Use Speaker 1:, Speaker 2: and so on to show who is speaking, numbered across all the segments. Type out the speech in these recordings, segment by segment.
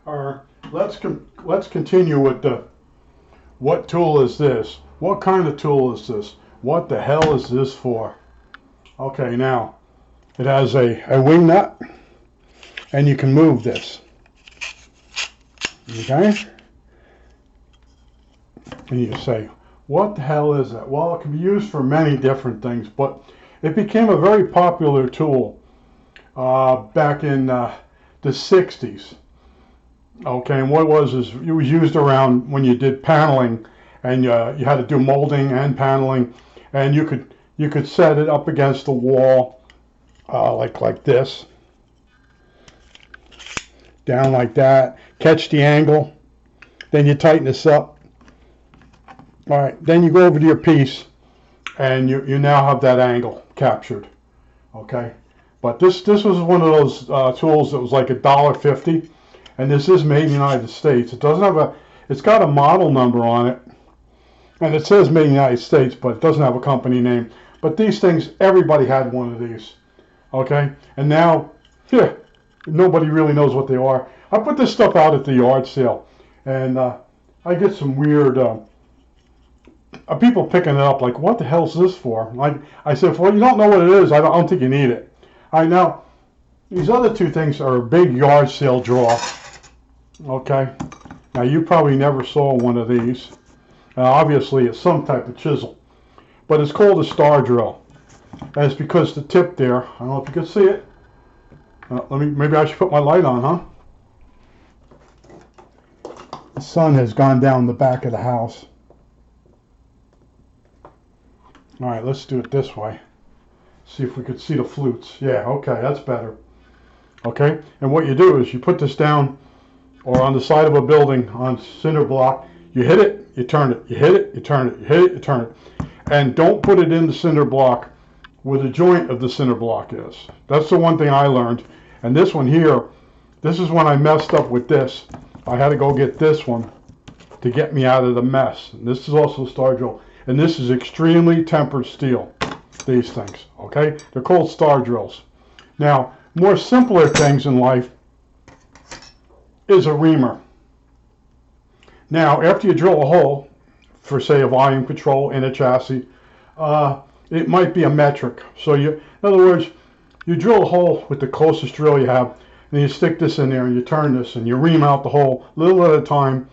Speaker 1: let's continue with the what tool is this? What kind of tool is this? What the hell is this for? Okay, now it has a wing nut, and you can move this. Okay, and you say, what the hell is that? Well, it can be used for many different things, but it became a very popular tool back in the 60s. Okay, and what it was is it was used around when you did paneling, and you had to do molding and paneling, and you could set it up against the wall like this, down like that, catch the angle, then you tighten this up. All right, then you go over to your piece, and you now have that angle captured. Okay, but this was one of those tools that was like $1.50. And this is made in the United States. It doesn't have it's got a model number on it, and it says made in the United States, but it doesn't have a company name. But these things, everybody had one of these, okay? And now, nobody really knows what they are. I put this stuff out at the yard sale, and I get some weird people picking it up, like, what the hell is this for? Like I said, well, you don't know what it is. I don't think you need it. All right, now, these other two things are a big yard sale draw. Okay, now you probably never saw one of these. Obviously, it's some type of chisel, but it's called a star drill. And it's because the tip there, I don't know if you can see it. Maybe I should put my light on, huh? The sun has gone down the back of the house. All right, let's do it this way. See if we could see the flutes. Yeah, okay, that's better. Okay, and what you do is you put this down or on the side of a building on cinder block. You hit it, you turn it, you hit it, you turn it, you hit it, you turn it. And don't put it in the cinder block where the joint of the cinder block is. That's the one thing I learned. And this one here, this is when I messed up with this. I had to go get this one to get me out of the mess. And this is also a star drill. And this is extremely tempered steel, these things, okay? They're called star drills. Now, more simpler things in life is a reamer. Now, after you drill a hole for, say, a volume control in a chassis, it might be a metric. So in other words, you drill a hole with the closest drill you have, and you stick this in there, and you turn this, and you ream out the hole little at a time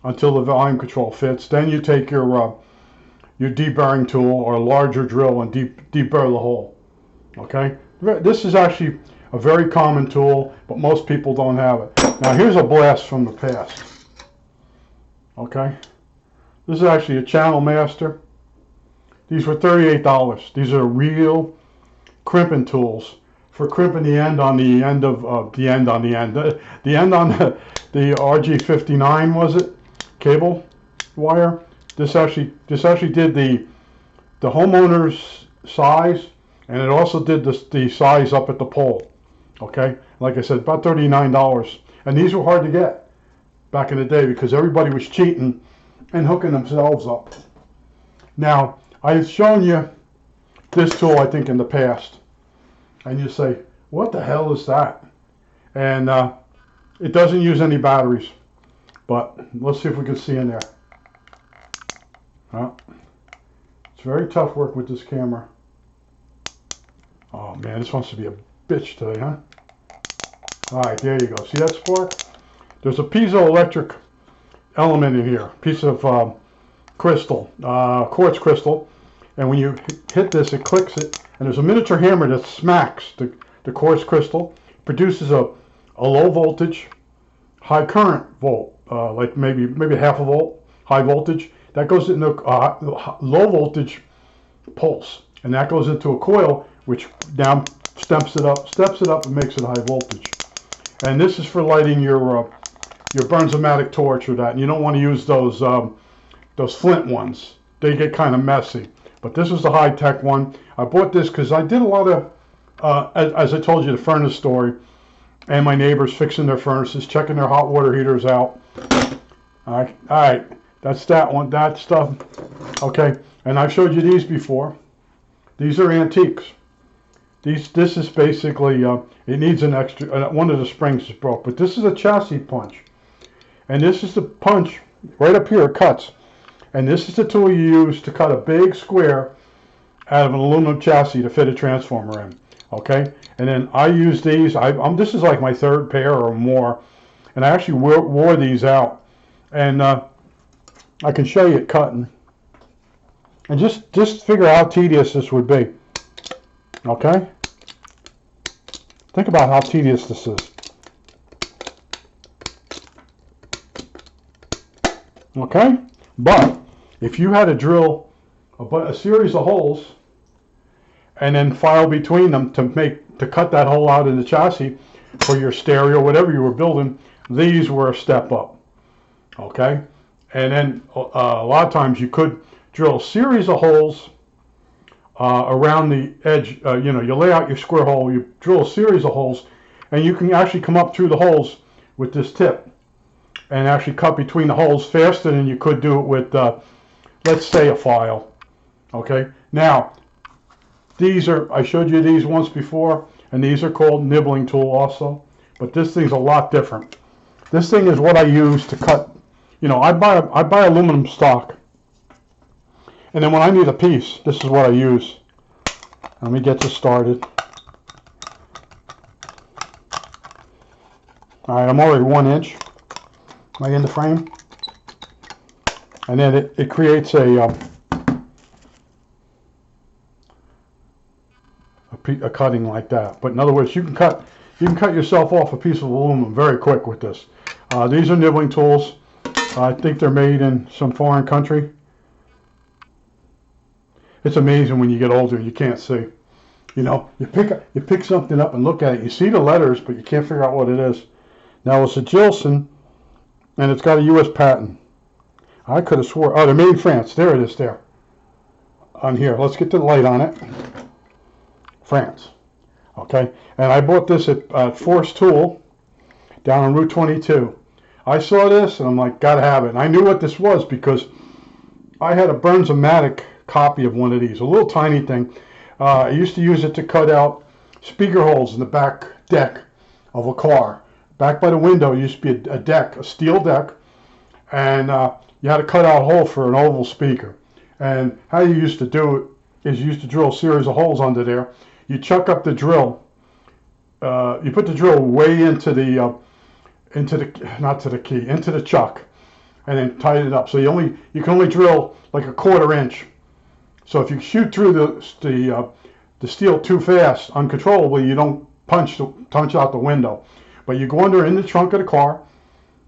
Speaker 1: until the volume control fits. Then you take your deburring tool or a larger drill and deburr the hole. Okay, this is actually a very common tool, but most people don't have it. Now here's a blast from the past. Okay, this is actually a Channel Master. These were $38. These are real crimping tools for crimping the end on the end of the end on the end. The end on the RG59, was it? Cable wire. This actually did the homeowner's size, and it also did the size up at the pole. Okay, like I said, about $39. And these were hard to get back in the day because everybody was cheating and hooking themselves up. Now, I've shown you this tool, I think, in the past. And you say, what the hell is that? And it doesn't use any batteries. But let's see if we can see in there. It's very tough work with this camera. Oh man, this wants to be a bitch today, huh? Alright, there you go. See that spark? There's a piezoelectric element in here. Piece of crystal, quartz crystal. And when you hit this, it clicks it. And there's a miniature hammer that smacks the quartz crystal. Produces a low voltage, high current volt. Like maybe half a volt, high voltage. That goes into low voltage pulse. And that goes into a coil, which now steps it up and makes it high voltage. And this is for lighting your Bernzomatic torch or that. And you don't want to use those flint ones. They get kind of messy. But this is the high-tech one. I bought this because I did a lot of, as I told you, the furnace story. And my neighbors fixing their furnaces, checking their hot water heaters out. All right. That's that one, that stuff. Okay. And I've showed you these before. These are antiques. This is basically, it needs an extra, one of the springs is broke, but this is a chassis punch. And this is the punch right up here, it cuts. And this is the tool you use to cut a big square out of an aluminum chassis to fit a transformer in. Okay, and then I use these. This is like my third pair or more, and I actually wore these out, and I can show you it cutting, and just figure out how tedious this would be. Okay, think about how tedious this is. Okay, but if you had to drill a series of holes and then file between them to cut that hole out in the chassis for your stereo, whatever you were building, these were a step up. Okay, and then a lot of times you could drill a series of holes around the edge. You know, you lay out your square hole, you drill a series of holes, and you can actually come up through the holes with this tip and actually cut between the holes faster than you could do it with, let's say, a file. Okay, now these are, I showed you these once before, and these are called nibbling tool also, but this thing's a lot different. This thing is what I use to cut. You know, I buy aluminum stock, and then when I need a piece, this is what I use. Let me get this started. All right, I'm already 1 inch right in the frame, and then it creates a cutting like that. But in other words, you can cut yourself off a piece of aluminum very quick with this. These are nibbling tools. I think they're made in some foreign country. It's amazing when you get older and you can't see. You know, you pick something up and look at it. You see the letters, but you can't figure out what it is. Now it's a Gilson, and it's got a U.S. patent. I could have swore. Oh, they're made in France. There it is. There. On here. Let's get the light on it. France. Okay, and I bought this at Force Tool down on Route 22. I saw this and I'm like, gotta have it. And I knew what this was because I had a Burns-O-Matic copy of one of these, a little tiny thing. I used to use it to cut out speaker holes in the back deck of a car. Back by the window used to be a deck, a steel deck, and you had to cut out a hole for an oval speaker. And how you used to do it is you used to drill a series of holes under there. You chuck up the drill. You put the drill way into the chuck, and then tighten it up. So you can only drill like a 1/4 inch. So if you shoot through the steel too fast, uncontrollably, you don't punch out the window. But you go under in the trunk of the car,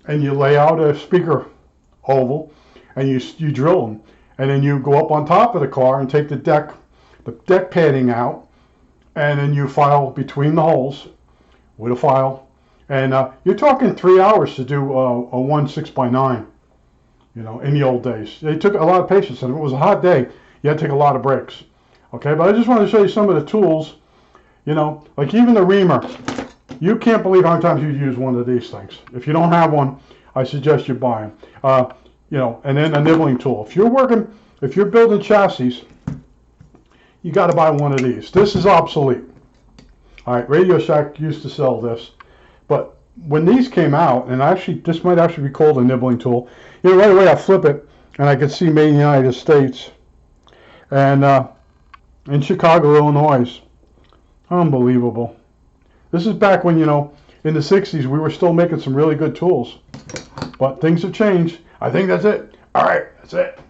Speaker 1: and you lay out a speaker oval, and you drill them, and then you go up on top of the car and take the deck padding out. And then you file between the holes with a file, and you're talking 3 hours to do a 1 6x9. You know, in the old days, they took a lot of patience, and if it was a hot day, you had to take a lot of breaks. Okay, but I just wanted to show you some of the tools. You know, like even the reamer. You can't believe how many times you use one of these things. If you don't have one, I suggest you buy them. You know, and then a nibbling tool. If you're building chassis, you got to buy one of these. This is obsolete. All right, Radio Shack used to sell this, but when these came out, and this might actually be called a nibbling tool. You know, right away I flip it, and I can see made in the United States, and in Chicago, Illinois. Unbelievable. This is back when, you know, in the 60s, we were still making some really good tools, but things have changed. I think that's it. All right, that's it.